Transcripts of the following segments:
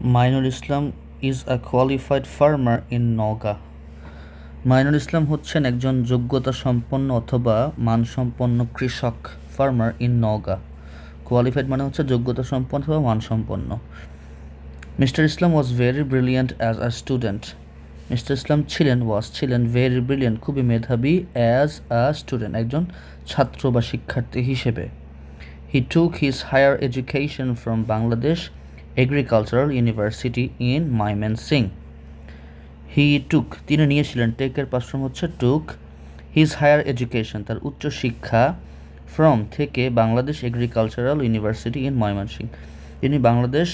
Mainul Islam is a qualified farmer in Naogaon. Mainul Islam হচ্ছেন একজন যোগ্যতা সম্পন্ন অথবা মানসম্পন্ন কৃষক। ফার্মার ইন নওগাঁ, কোয়ালিফাইড মানে হচ্ছে যোগ্যতা সম্পন্ন অথবা মানসম্পন্ন। Mister Islam was very brilliant as a student. Mister Islam ছিলেন ভেরি ব্রিলিয়ান্ট, খুবই মেধাবী, অ্যাজ আ স্টুডেন্ট একজন ছাত্র বা শিক্ষার্থী হিসেবে। He took his higher education from Bangladesh agricultural university in Mymensingh. তিনি নিয়েছিলেন, টেকের পাশফর্ম হচ্ছে টুক, হিজ হায়ার এডুকেশন তার উচ্চশিক্ষা, ফ্রম থেকে Bangladesh agricultural university in Mymensingh, তিনি বাংলাদেশ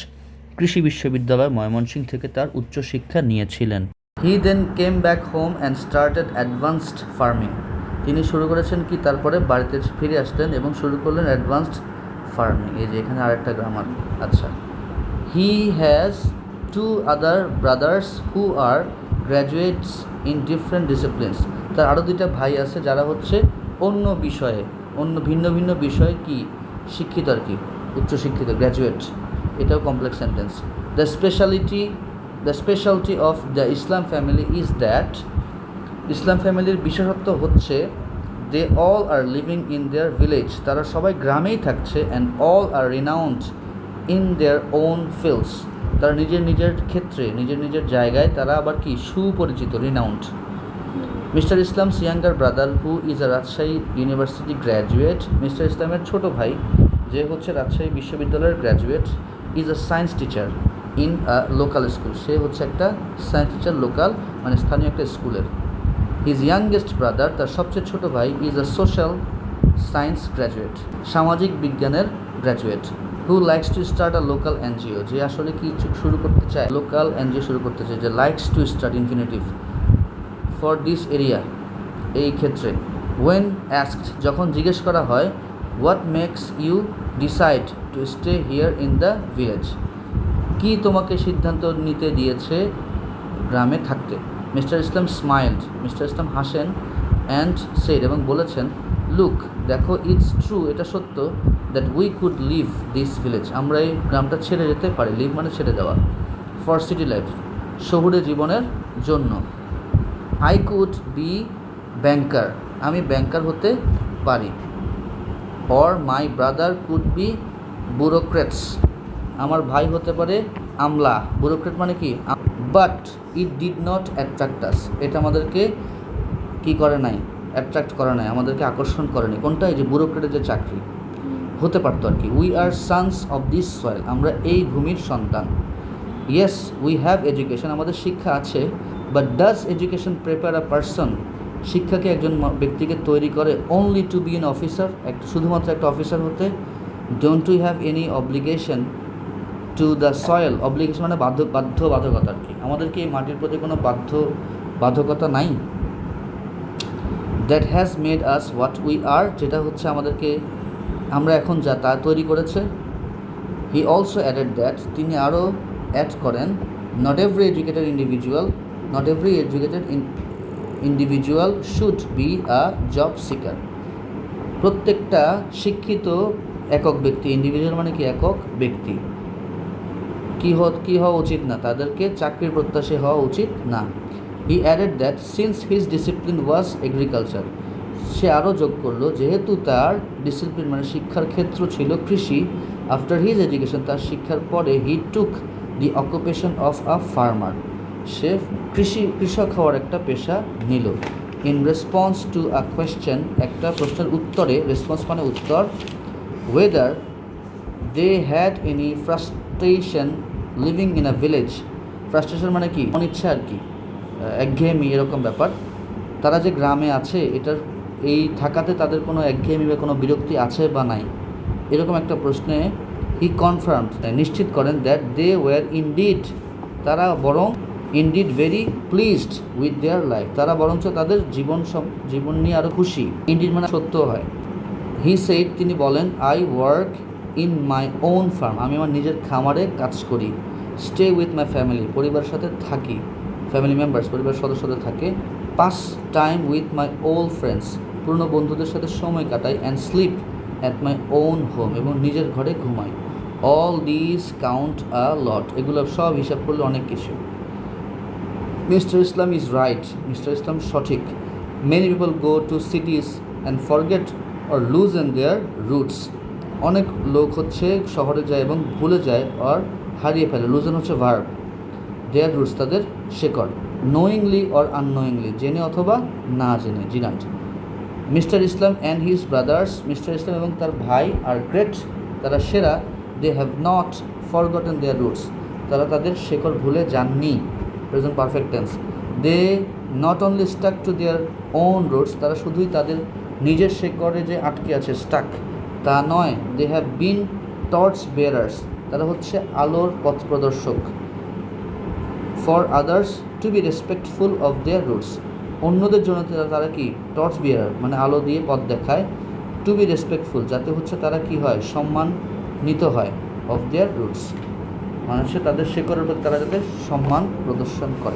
কৃষি বিশ্ববিদ্যালয় ময়মনসিং থেকে তার উচ্চশিক্ষা নিয়েছিলেন। He then came back home and started advanced farming. তিনি শুরু করেছেন কি, তারপরে বাড়িতে ফিরে আসলেন এবং শুরু করলেন অ্যাডভান্সড ফার্মিং। এই যে এখানে আরেকটা গ্রামার। আচ্ছা, he has two other brothers who are graduates in different disciplines. তার আরও দুইটা ভাই আছে যারা হচ্ছে অন্য বিষয়ে, ভিন্ন ভিন্ন বিষয়ে কি শিক্ষিত আর কি, উচ্চশিক্ষিত, গ্র্যাজুয়েট। এটাও complex sentence. The speciality of the Islam family is that, Islam ফ্যামিলির বিশেষত্ব হচ্ছে they all are living in their village, তারা সবাই গ্রামেই থাকছে, and all are renowned in their own fields, তারা নিজের ক্ষেত্রে নিজের জায়গায় তারা আবার কি সুপরিচিত, renowned. Mister Islam's younger brother who is a Rajshahi university graduate, mister ইসলামের ছোট ভাই যে হচ্ছে রাজশাহী বিশ্ববিদ্যালয়ের graduate, is a science teacher in a local school, সে হচ্ছে একটা সায়েন্স টিচার, লোকাল মানে স্থানীয় একটা স্কুলের। হিজ ইয়াংগেস্ট ব্রাদার তার সবচেয়ে ছোট ভাই is a social science graduate, সামাজিক বিজ্ঞানের graduate. Who likes to start a local NGO, যে আসলে কি শুরু করতে চায়, লোকাল এনজিও শুরু করতে চায়, যে likes to start infinitive for this area, এই ক্ষেত্রে। ওয়েন অ্যাস্কড যখন জিজ্ঞেস করা হয়, what makes you decide to stay here in the village, কি তোমাকে সিদ্ধান্ত নিতে দিয়েছে গ্রামে থাকতে। Mister Islam smiled, Mister Islam হাসেন, অ্যান্ড সেড এবং বলেছেন, লুক দেখো, ইটস ট্রু এটা সত্য, that we could leave this village, আমরা এই গ্রামটা ছেড়ে যেতে পারি, লিভ মানে ছেড়ে দেওয়া, ফর সিটি লাইফ শহুরে জীবনের জন্য। আই কুড বি ব্যাংকার, আমি ব্যাংকার হতে পারি, or my brother could be bureaucrats, আমার ভাই হতে পারে আমলা, ব্যুরোক্রেট মানে কি, but it did not attract us, এটা আমাদেরকে কি করে নাই, অ্যাট্রাক্ট করে নাই, আমাদেরকে আকর্ষণ করেনি। কোনটা? এই যে ব্যুরোক্রেটের যে চাকরি হতে পারতো আর কি। We are Sans of this soil, আমরা এই ভূমির সন্তান। ইয়েস উই হ্যাভ এডুকেশন, আমাদের শিক্ষা আছে, but does education prepare a person, শিক্ষাকে একজন ব্যক্তিকে তৈরি করে only to be an officer, শুধুমাত্র একটা অফিসার হতে। Don't we have any obligation to the soil, obligation মানে বাধ্যবাধকতা আর কি, আমাদের কি এই মাটির প্রতি কোনো বাধ্যকতা নাই। That has made us what we are, যেটা হচ্ছে আমাদেরকে আমরা এখন যা তা তৈরি করেছে। হি অলসো অ্যাডেড দ্যাট, তিনি আরও অ্যাড করেন, not every educated individual should be a job seeker, প্রত্যেকটা শিক্ষিত একক ব্যক্তি, ইন্ডিভিজুয়াল মানে কি একক ব্যক্তি, কি হওয়া উচিত না, তাদেরকে চাকরির প্রত্যাশী হওয়া উচিত না। He added that since his discipline was agriculture, সে আরও যোগ করলো যেহেতু তার ডিসিপ্লিন মানে শিক্ষার ক্ষেত্র ছিল কৃষি, আফটার হিজ এডুকেশন তার শিক্ষার পরে, he took the occupation of a farmer, সে কৃষক হওয়ার একটা পেশা নিল। In response to a question, একটা প্রশ্নের উত্তরে, রেসপন্স মানে উত্তর, whether they had any frustration living in a village, frustration মানে কি অনিচ্ছা আর কি, একঘেয়েমি এরকম ব্যাপার, তারা যে গ্রামে আছে এটার এই থাকাতে তাদের কোনো একঘেয়েমি বা কোনো বিরক্তি আছে বা নাই, এরকম একটা প্রশ্নে হি কনফার্মড নিশ্চিত করেন, দ্যাট দে ওয়ার ইনডিড, তারা বরং indeed very pleased with their life, তারা বরঞ্চ তাদের জীবন নিয়ে আরও খুশি, ইনডিড মানে সত্য হয়। হি সেইড, তিনি বলেন, I work in my own farm, আমি আমার নিজের খামারে কাজ করি। স্টে উইথ মাই ফ্যামিলি, পরিবারের সাথে থাকি, ফ্যামিলি মেম্বার্স পরিবারের সদস্যদের থাকে। Pass time with my old friends, পুরনো বন্ধুদের সাথে সময় কাটাই। And sleep at my own home, এবং নিজের ঘরে ঘুমাই। All this count a lot, এগুলো সব হিসাব করলে অনেক কিছু। Mister Islam is right, mister Islam সঠিক। Many people go to cities and forget or lose in their roots, অনেক লোক হচ্ছে শহরে যায় এবং ভুলে যায় আর হারিয়ে ফেলে, লুজেন হচ্ছে ভার্ব, দেয়ার রুটস তাদের শেকড়, নোয়িংলি অর আননোয়িংলি, জেনে অথবা না জেনে, জিনান্ট। Mister Islam and his brothers, mister Islam এবং তার ভাই আর গ্রেট, তারা সেরা, they have not forgotten their roots, তারা তাদের শেকড় ভুলে যাননি, present perfect tense. They not only stuck to their own roots, তারা শুধুই তাদের নিজের শেকড়ে যে আটকে আছে, স্টাক, তা নয়, দে হ্যাভ বিন টর্চ বেয়ারার্স, তারা হচ্ছে আলোর পথ প্রদর্শক। For others to B respectful of their roots, অন্যদের জন্য তারা কি টর্চ বিয়ারার, মানে আলো দিয়ে পথ দেখায়। টু বি রেসপেক্টফুল, যাতে হচ্ছে তারা কি হয়, সম্মানিত হয়, অফ দেয়ার রুটস, মানে হচ্ছে তাদের শেকড়ের প্রতি তারা যাতে সম্মান প্রদর্শন করে।